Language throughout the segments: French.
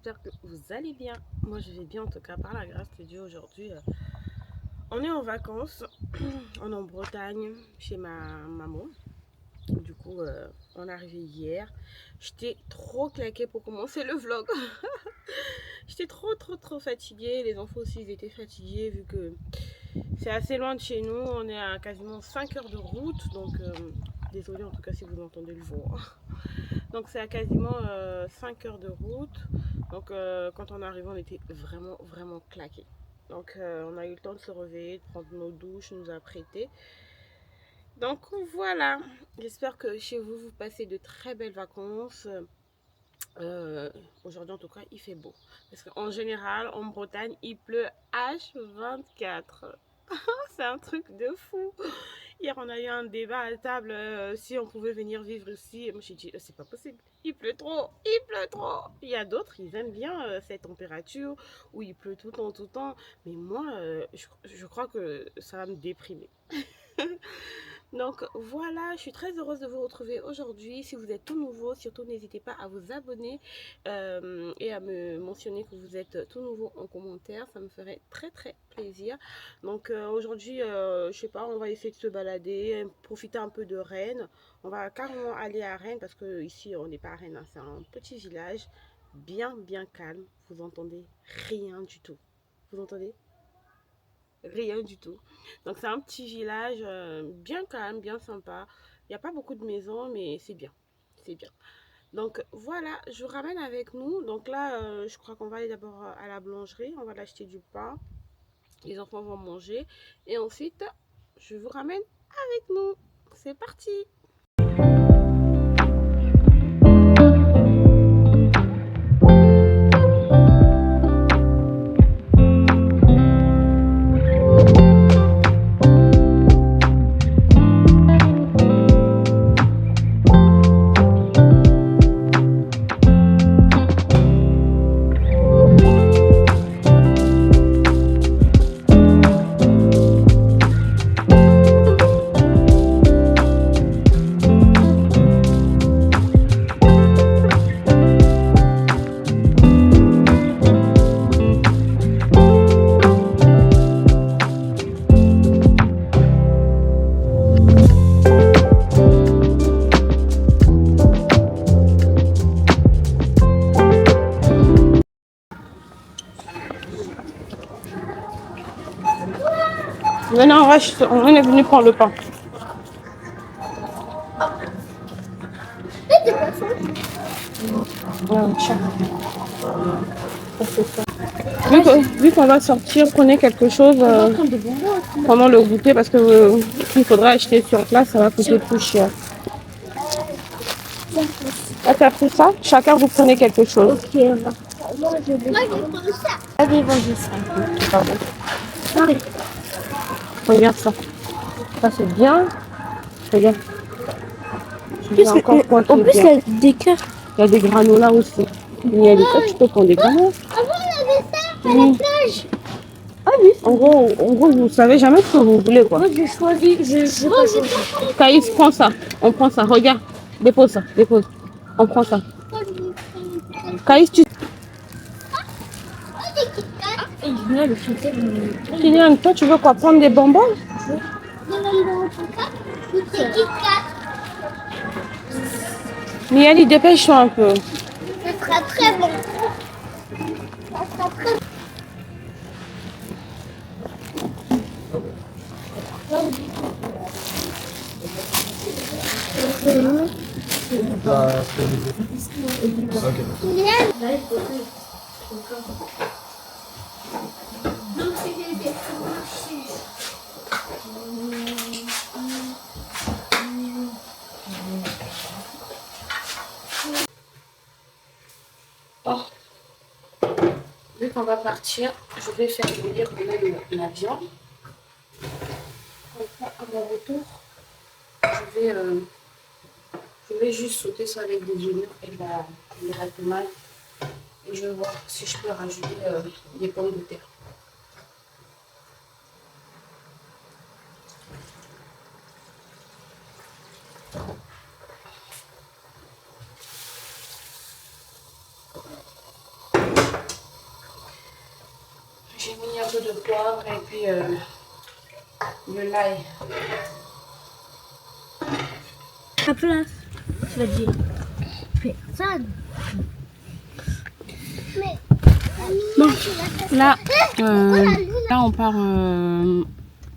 j'espère que vous allez bien. Moi je vais bien en tout cas par la grâce de Dieu aujourd'hui. On est en vacances, on est en Bretagne chez ma maman. Du coup on est arrivé hier. J'étais trop claquée pour commencer le vlog. J'étais trop fatiguée. Les enfants aussi ils étaient fatigués vu que c'est assez loin de chez nous. On est à quasiment 5 heures de route. Donc désolée en tout cas si vous entendez le vent. Donc c'est à quasiment 5 heures de route. Donc quand on est arrivé, on était vraiment claqués. Donc on a eu le temps de se réveiller, de prendre nos douches, nous apprêter. Donc voilà, j'espère que chez vous, vous passez de très belles vacances. Aujourd'hui en tout cas, il fait beau. Parce qu'en général, en Bretagne, il pleut H24. C'est un truc de fou. Hier, on a eu un débat à table si on pouvait venir vivre ici. Et moi, j'ai dit, c'est pas possible. Il pleut trop, il pleut trop. Il y a d'autres, ils aiment bien cette température où il pleut tout le temps. Mais moi, je crois que ça va me déprimer. Donc voilà, je suis très heureuse de vous retrouver aujourd'hui. Si vous êtes tout nouveau, surtout n'hésitez pas à vous abonner et à me mentionner que vous êtes tout nouveau en commentaire. Ça me ferait très plaisir. Donc aujourd'hui, je sais pas, on va essayer de se balader, profiter un peu de Rennes. On va carrément aller à Rennes parce que ici on n'est pas à Rennes, hein, c'est un petit village bien calme. Vous entendez rien du tout. Vous entendez? Rien du tout. Donc c'est un petit village bien calme, bien sympa. Il n'y a pas beaucoup de maisons, mais c'est bien. C'est bien. Donc voilà, je vous ramène avec nous. Donc là, je crois qu'on va aller d'abord à la boulangerie. On va l'acheter du pain. Les enfants vont manger. Et ensuite, je vous ramène avec nous. C'est parti. Maintenant, on est venu prendre le pain. Vu qu'on va sortir, prenez quelque chose pendant le goûter parce que il faudra acheter sur place, ça va coûter plus cher. Ah, t'as pris ça? Chacun vous prenez quelque chose. Ok, moi je vais prendre ça. Allez, vas-y, ça. Pardon. Regarde ça. Ça c'est bien. Regarde. En plus, il y a des cœurs. Il y a des granolas aussi. Il y a des cœurs, tu peux prendre des granolas. Avant, on avait ça à la plage. Ah oui. En gros, vous savez jamais ce que vous voulez quoi. Moi, j'ai choisi. Je pas choisi. Caïs, prends ça. On prend ça. Regarde. Dépose ça. Dépose. On prend ça. Caïs, tu... Kylian, toi tu veux quoi? Prendre des bonbons? Miali, dépêche-toi un peu. Ce sera très bon. Ça sera très bon. Oh. Vu qu'on va partir, je vais faire bouillir quand même la viande. À mon retour, je vais juste sauter ça avec des oignons et de la tomate. Et je vais voir si je peux rajouter des pommes de terre. peu de poivre et puis de l'ail. À place, tu vas dire. Personne. Mais, Bon, là, là on part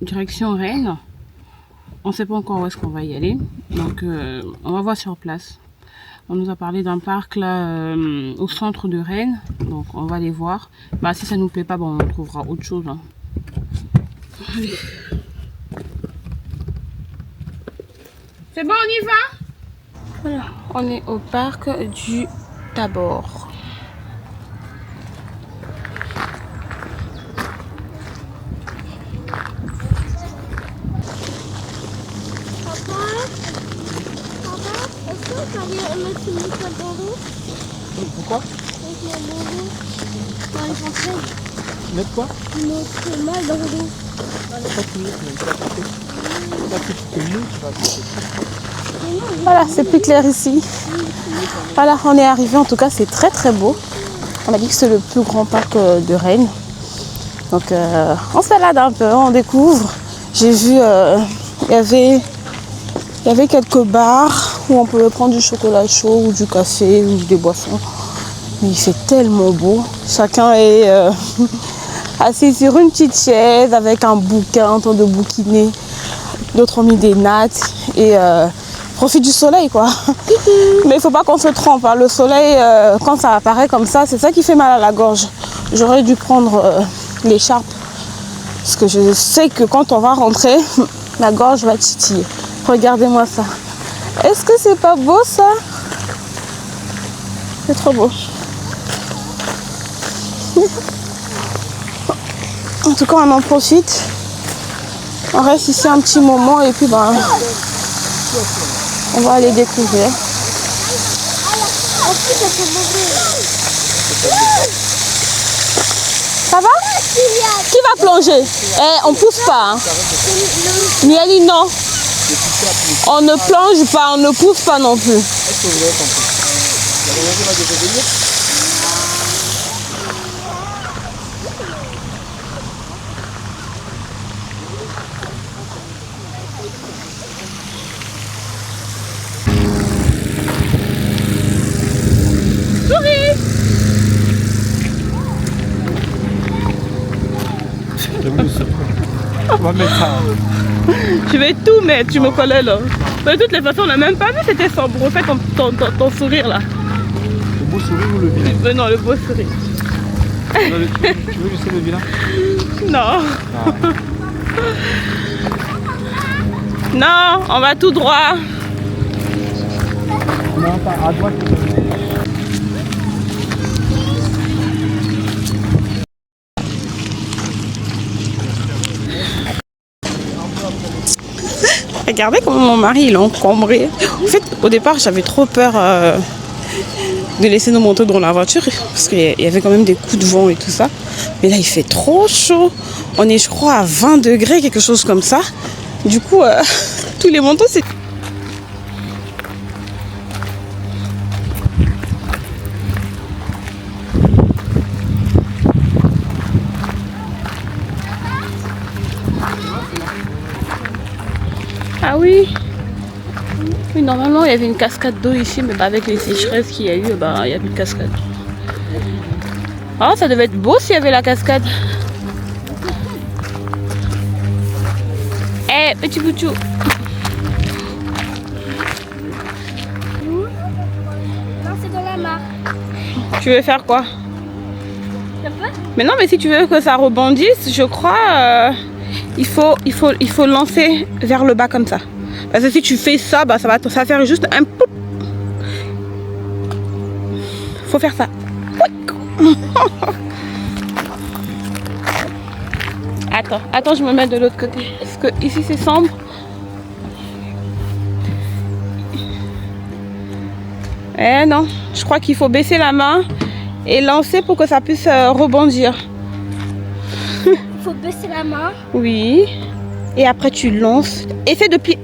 direction Rennes. On ne sait pas encore où est-ce qu'on va y aller. Donc on va voir sur place. On nous a parlé d'un parc là au centre de Rennes. Donc on va aller voir. Bah, si ça nous plaît pas, bon, on trouvera autre chose. Hein. Allez. C'est bon, on y va? Voilà, on est au parc du Tabor. est-ce que tu arrives à mettre une mettre dans l'eau? Pourquoi? Avec mon bonbon. Dans les français. Mettre quoi? Notre mal dans l'eau. Pas tout, tu vas attraper. Là, tu te mouilles, tu vas attraper. Voilà, c'est plus clair ici. Voilà, on est arrivé. En tout cas, c'est très très beau. On a dit que c'est le plus grand parc de Rennes. Donc, on se balade un peu, on découvre. J'ai vu, il y avait quelques bars où on pouvait prendre du chocolat chaud ou du café ou des boissons. Mais il fait tellement beau. Chacun est assis sur une petite chaise avec un bouquin en train de bouquiner. D'autres ont mis des nattes et profite du soleil quoi. Mais il faut pas qu'on se trompe. Hein. Le soleil, quand ça apparaît comme ça, c'est ça qui fait mal à la gorge. J'aurais dû prendre l'écharpe. Parce que je sais que quand on va rentrer, la gorge va titiller. Regardez-moi ça. Est-ce que c'est pas beau ça? C'est trop beau. En tout cas, on en profite. On reste ici un petit moment et puis ben, on va aller découvrir. Ça va? Qui va plonger? Eh, on pousse pas. Hein. Miali, non. On ne plonge pas, on ne pousse pas non plus. Est-ce que vous avez compris? Souris! On va mettre ça. Je vais tout mettre, tu me connais là. De toutes les façons, on n'a même pas vu c'était sombre. Refais ton sourire là. Le beau sourire ou le vilain? Non, le beau sourire. Tu veux juste le vilain? Non. Ah. Non, on va tout droit. Non, pas à droite. Regardez comment mon mari il est encombré. En fait, au départ, j'avais trop peur de laisser nos manteaux dans la voiture parce qu'il y avait quand même des coups de vent et tout ça. Mais là, il fait trop chaud. On est, je crois, à 20 degrés, quelque chose comme ça. Du coup, tous les manteaux, c'est... Ah oui. Oui, normalement il y avait une cascade d'eau ici, mais avec les sécheresses qu'il y a eu, il n'y a plus de cascade. Ah, ça devait être beau s'il y avait la cascade. Eh, petit boutou. Non, c'est dans la mare. Tu veux faire quoi? Mais non, mais si tu veux que ça rebondisse, je crois, il faut lancer vers le bas comme ça. Parce que si tu fais ça, ça va faire juste un poup. Faut faire ça. Attends, je me mets de l'autre côté. Parce que ici c'est sombre. Eh non, je crois qu'il faut baisser la main et lancer pour que ça puisse rebondir. Il faut baisser la main. Oui. Et après tu lances. Essaie de plier.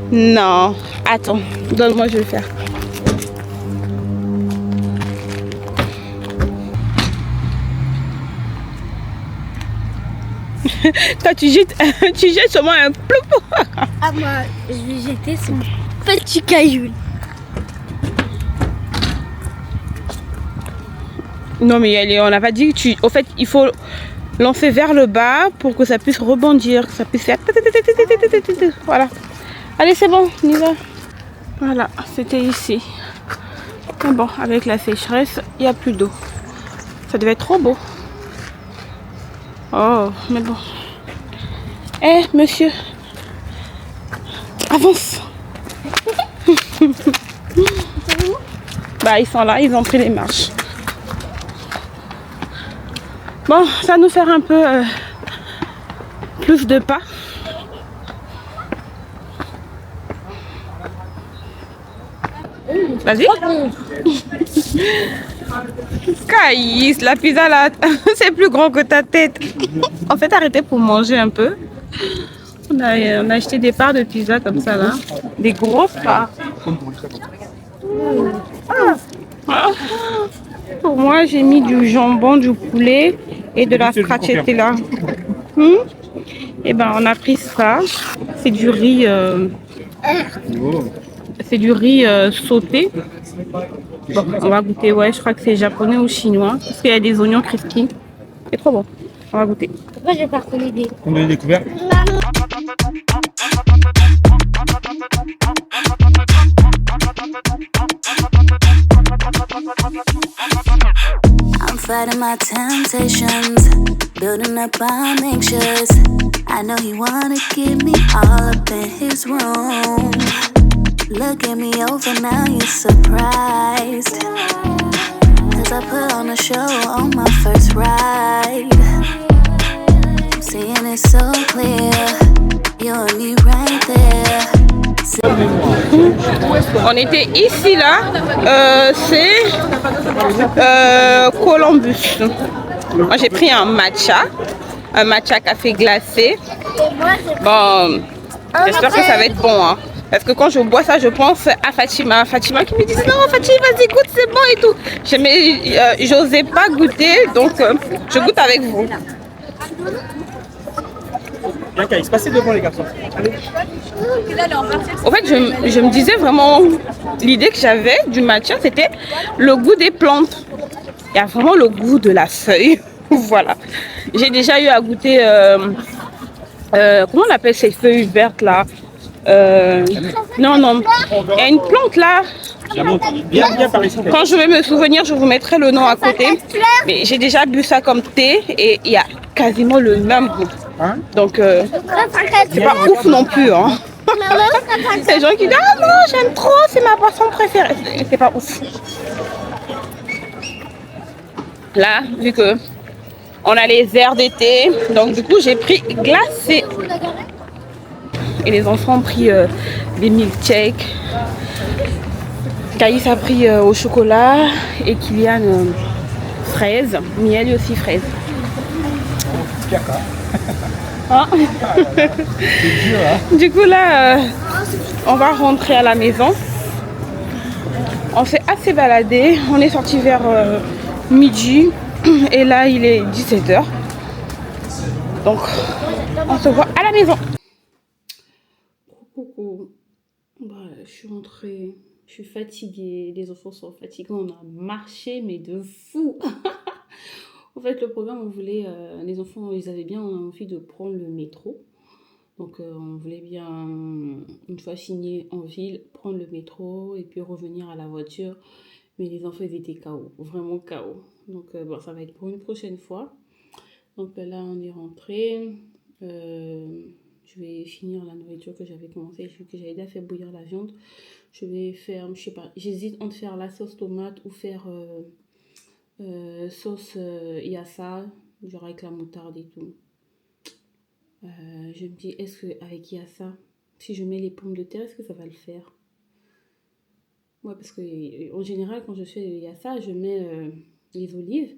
Non. Attends, donne-moi, je vais le faire. Toi, tu jettes, tu jettes seulement un ploup. Ah, moi, je vais jeter son petit caillou. Non, mais on n'a pas dit que tu... Au fait, il faut lancer vers le bas pour que ça puisse rebondir, que ça puisse faire... Voilà. Allez, c'est bon, on y va. Voilà, c'était ici. Mais bon, avec la sécheresse, il n'y a plus d'eau. Ça devait être trop beau. Oh, mais bon. Eh, monsieur. Avance. Bah, ils sont là, ils ont pris les marches. Bon, ça va nous faire un peu plus de pas. Vas-y. Caïs, la pizza là, c'est plus grand que ta tête. En fait, arrêtez pour manger un peu. On a acheté des parts de pizza comme ça là. Des grosses parts. Ah. Pour moi, j'ai mis du jambon, du poulet et de la stracciatella. Et ben, on a pris ça. C'est du riz. C'est du riz sauté. Bon, on va goûter. Ouais, je crois que c'est japonais ou chinois. Parce qu'il y a des oignons crispy. C'est trop bon. On va goûter. Pourquoi j'ai pas reconnu des... On a découvert. I'm fighting my temptations, building up, I'm anxious. I know he wanna get me all up in his room. Look at me over now, you're surprised. Cause I put on a show on my first ride. I'm seeing it so clear, you and me right there. On était ici là, c'est Columbus. Moi j'ai pris un matcha café glacé. Bon, j'espère que ça va être bon, hein. Parce que quand je bois ça, je pense à Fatima. Fatima qui me dit non, Fatima, vas-y, goûte, c'est bon et tout. J'osais pas goûter, donc je goûte avec vous. Bien qu'à se passer devant les garçons. En fait, je me disais vraiment, l'idée que j'avais du matcha, c'était le goût des plantes. Il y a vraiment le goût de la feuille. Voilà. J'ai déjà eu à goûter, comment on appelle ces feuilles vertes là? Non, non. Il y a une plante là. Bien par ici. Quand je vais me souvenir, je vous mettrai le nom à côté. Mais j'ai déjà bu ça comme thé et il y a quasiment le même goût. Hein? Donc, c'est pas ouf non plus. Hein. Les gens qui disent ah non, j'aime trop, c'est ma boisson préférée. C'est pas ouf. Là, vu que on a les airs d'été, donc du coup j'ai pris glacé. Et les enfants ont pris des milkshakes. Caïs a pris au chocolat et Kylian fraise. Miel aussi fraise. Hein? Du coup là, on va rentrer à la maison. On s'est assez baladé. On est sorti vers midi et là il est 17h. Donc on se voit à la maison. Coucou. Bah, je suis rentrée. Je suis fatiguée. Les enfants sont fatigués. On a marché mais de fou. En fait, le programme, on voulait, les enfants, ils avaient bien envie de prendre le métro. Donc, on voulait bien, une fois signé en ville, prendre le métro et puis revenir à la voiture. Mais les enfants, ils étaient KO, vraiment KO. Donc, bon, ça va être pour une prochaine fois. Donc, là, on est rentré. Je vais finir la nourriture que j'avais commencé. Vu que j'avais déjà fait bouillir la viande. Je vais faire, je sais pas, j'hésite entre faire la sauce tomate ou faire... sauce yassa, genre avec la moutarde et tout. Je me dis, est-ce que avec yassa, si je mets les pommes de terre, est-ce que ça va le faire? Ouais, parce que en général, quand je fais le yassa, je mets les olives.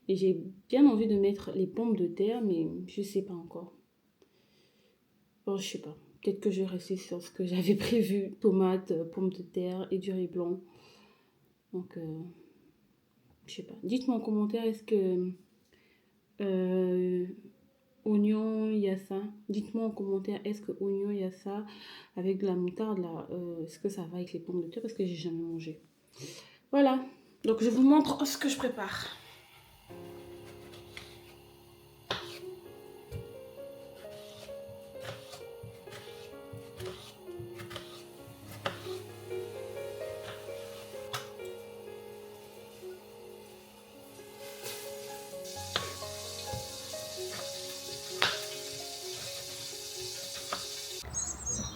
Et j'ai bien envie de mettre les pommes de terre, mais je sais pas encore. Bon, je sais pas. Peut-être que je vais rester sur ce que j'avais prévu. Tomates, pommes de terre et du riz blanc. Donc... je sais pas. Dites-moi en commentaire, est-ce que oignon, il y a ça. Dites-moi en commentaire, est-ce que oignon, il y a ça avec de la moutarde là, est-ce que ça va avec les pommes de terre parce que j'ai jamais mangé. Voilà, donc je vous montre ce que je prépare.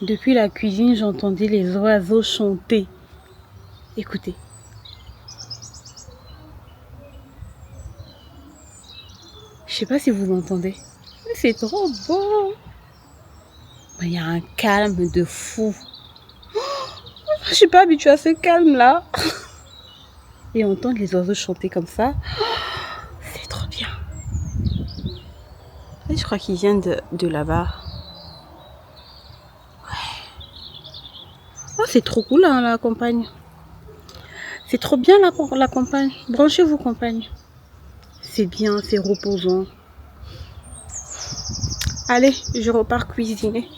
Depuis la cuisine, j'entendais les oiseaux chanter. Écoutez. Je sais pas si vous entendez. Mais c'est trop beau. Il y a un calme de fou. Je suis pas habituée à ce calme là. Et entendre les oiseaux chanter comme ça, c'est trop bien. Et je crois qu'ils viennent de là-bas. Oh, c'est trop cool hein, la campagne. C'est trop bien la campagne. Branchez-vous campagne. C'est bien, c'est reposant. Allez, je repars cuisiner.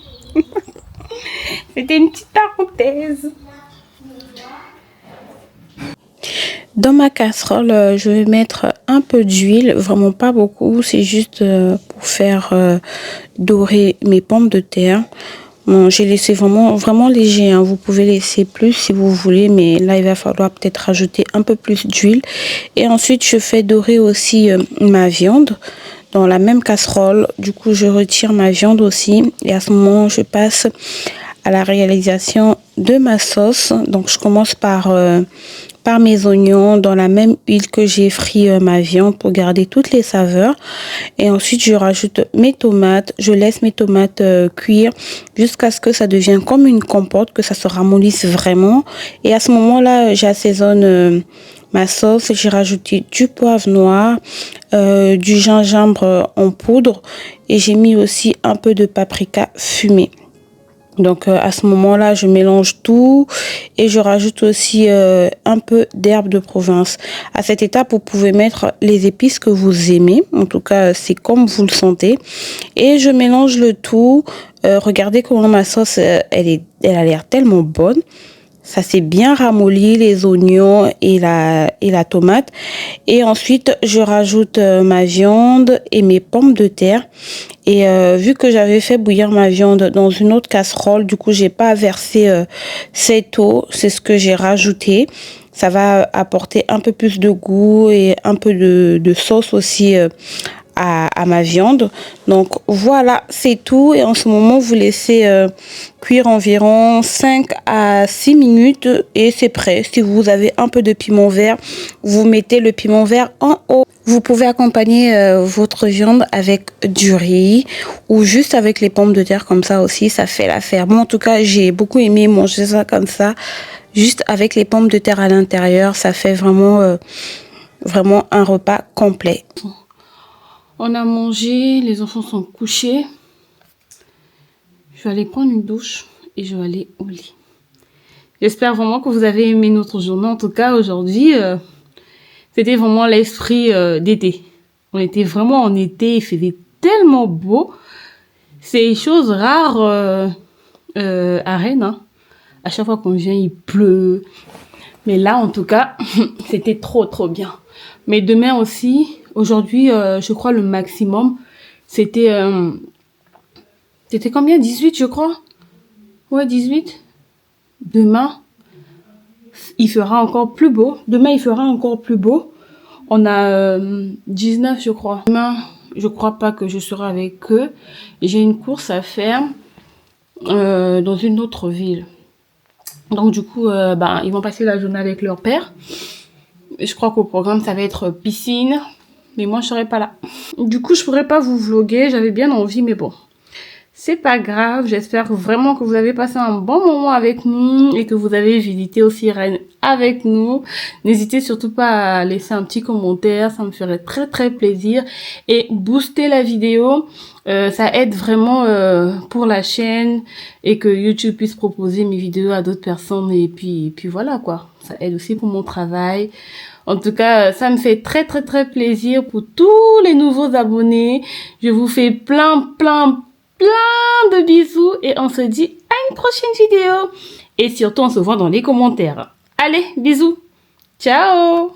C'était une petite parenthèse. Dans ma casserole, je vais mettre un peu d'huile, vraiment pas beaucoup. C'est juste pour faire dorer mes pommes de terre. Bon, j'ai laissé vraiment léger, hein. Vous pouvez laisser plus si vous voulez, mais là il va falloir peut-être rajouter un peu plus d'huile. Et ensuite je fais dorer aussi ma viande dans la même casserole. Du coup je retire ma viande aussi et à ce moment je passe à la réalisation de ma sauce. Donc je commence par mes oignons dans la même huile que j'ai frit ma viande pour garder toutes les saveurs. Et ensuite je rajoute mes tomates, je laisse mes tomates cuire jusqu'à ce que ça devienne comme une compote, que ça se ramollisse vraiment. Et à ce moment là j'assaisonne ma sauce. J'ai rajouté du poivre noir, du gingembre en poudre et j'ai mis aussi un peu de paprika fumé. Donc à ce moment-là, je mélange tout et je rajoute aussi un peu d'herbe de Provence. À cette étape, vous pouvez mettre les épices que vous aimez. En tout cas, c'est comme vous le sentez. Et je mélange le tout. Regardez comment ma sauce, elle a l'air tellement bonne. Ça s'est bien ramolli, les oignons et la tomate. Et ensuite, je rajoute ma viande et mes pommes de terre. Et vu que j'avais fait bouillir ma viande dans une autre casserole, du coup, j'ai pas versé cette eau. C'est ce que j'ai rajouté. Ça va apporter un peu plus de goût et un peu de sauce aussi à ma viande. Donc voilà, c'est tout. Et en ce moment, vous laissez cuire environ 5 à 6 minutes et c'est prêt. Si vous avez un peu de piment vert, vous mettez le piment vert en haut. Vous pouvez accompagner votre viande avec du riz ou juste avec les pommes de terre comme ça aussi, ça fait l'affaire. Moi en tout cas, j'ai beaucoup aimé manger ça comme ça, juste avec les pommes de terre à l'intérieur. Ça fait vraiment un repas complet. On a mangé, les enfants sont couchés. Je vais aller prendre une douche et je vais aller au lit. J'espère vraiment que vous avez aimé notre journée. En tout cas, aujourd'hui, c'était vraiment l'esprit d'été. On était vraiment en été, il faisait tellement beau. C'est une chose rare à Rennes. Hein. À chaque fois qu'on vient, il pleut. Mais là, en tout cas, c'était trop bien. Mais demain aussi... Aujourd'hui, je crois le maximum, c'était combien? 18, je crois. Ouais, 18. Demain, il fera encore plus beau. Demain, il fera encore plus beau. On a 19, je crois. Demain, je crois pas que je serai avec eux. J'ai une course à faire dans une autre ville. Donc, du coup, ils vont passer la journée avec leur père. Je crois qu'au programme, ça va être piscine. Mais moi, je serai pas là. Du coup, je pourrais pas vous vlogger. J'avais bien envie, mais bon. C'est pas grave. J'espère vraiment que vous avez passé un bon moment avec nous et que vous avez visité aussi Rennes avec nous. N'hésitez surtout pas à laisser un petit commentaire. Ça me ferait très plaisir. Et booster la vidéo. Ça aide vraiment pour la chaîne et que YouTube puisse proposer mes vidéos à d'autres personnes. Et puis voilà quoi. Ça aide aussi pour mon travail. En tout cas, ça me fait très très très plaisir pour tous les nouveaux abonnés. Je vous fais plein de bisous et on se dit à une prochaine vidéo. Et surtout, on se voit dans les commentaires. Allez, bisous. Ciao.